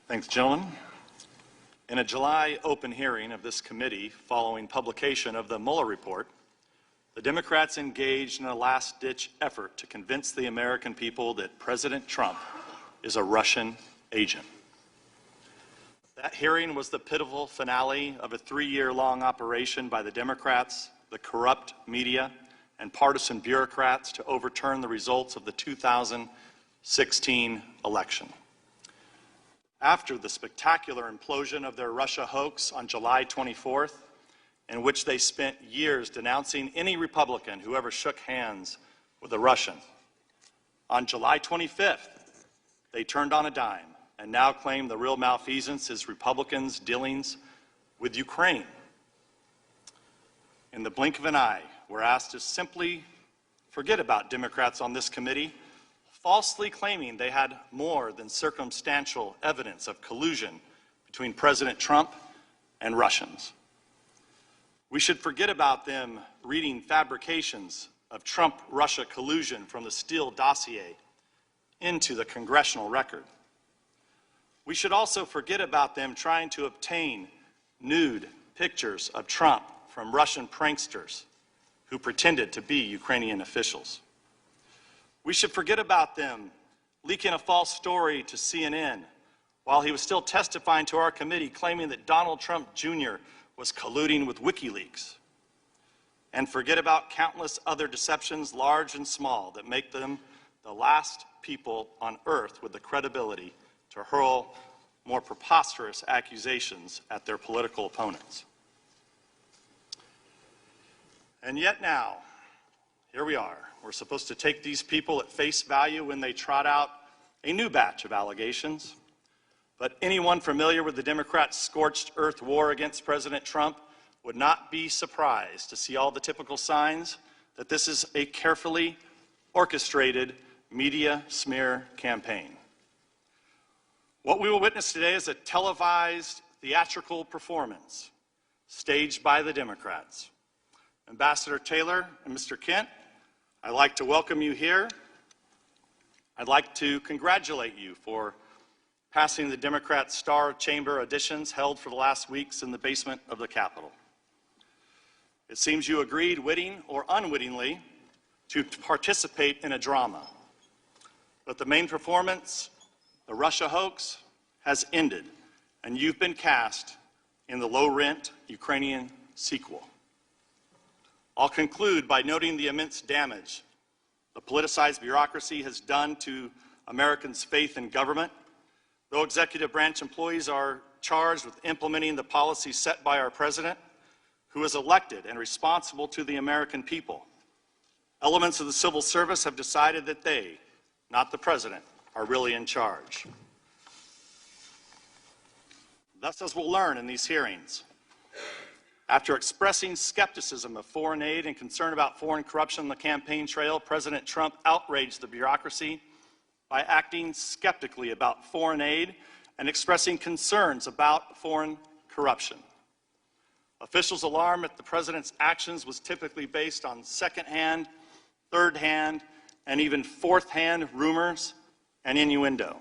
Thanks, gentlemen. In a July open hearing of this committee following publication of the Mueller report, the Democrats engaged in a last-ditch effort to convince the American people that President Trump is a Russian agent. That hearing was the pivotal finale of a 3-year-long operation by the Democrats, the corrupt media, and partisan bureaucrats to overturn the results of the 2016 election. After the spectacular implosion of their Russia hoax on July 24th, in which they spent years denouncing any Republican who ever shook hands with a Russian, on July 25th, they turned on a dime and now claim the real malfeasance is Republicans' dealings with Ukraine. In the blink of an eye, we're asked to simply forget about Democrats on this committee, falsely claiming they had more than circumstantial evidence of collusion between President Trump and Russians. We should forget about them reading fabrications of Trump-Russia collusion from the Steele dossier into the congressional record. We should also forget about them trying to obtain nude pictures of Trump from Russian pranksters who pretended to be Ukrainian officials. We should forget about them leaking a false story to CNN while he was still testifying to our committee, claiming that Donald Trump Jr. was colluding with WikiLeaks. And forget about countless other deceptions, large and small, that make them the last people on earth with the credibility to hurl more preposterous accusations at their political opponents. And yet now, here we are. We're supposed to take these people at face value when they trot out a new batch of allegations. But anyone familiar with the Democrats' scorched earth war against President Trump would not be surprised to see all the typical signs that this is a carefully orchestrated media smear campaign. What we will witness today is a televised theatrical performance staged by the Democrats. Ambassador Taylor and Mr. Kent, I'd like to welcome you here. I'd like to congratulate you for passing the Democrat Star Chamber auditions held for the last weeks in the basement of the Capitol. It seems you agreed, witting or unwittingly, to participate in a drama. But the main performance, the Russia hoax, has ended, and you've been cast in the low-rent Ukrainian sequel. I'll conclude by noting the immense damage the politicized bureaucracy has done to Americans' faith in government. Though executive branch employees are charged with implementing the policies set by our president, who is elected and responsible to the American people, elements of the civil service have decided that they, not the president, are really in charge. Thus, as we'll learn in these hearings, after expressing skepticism of foreign aid and concern about foreign corruption on the campaign trail, President Trump outraged the bureaucracy by acting skeptically about foreign aid and expressing concerns about foreign corruption. Officials' alarm at the president's actions was typically based on second-hand, third-hand, and even fourth-hand rumors and innuendo.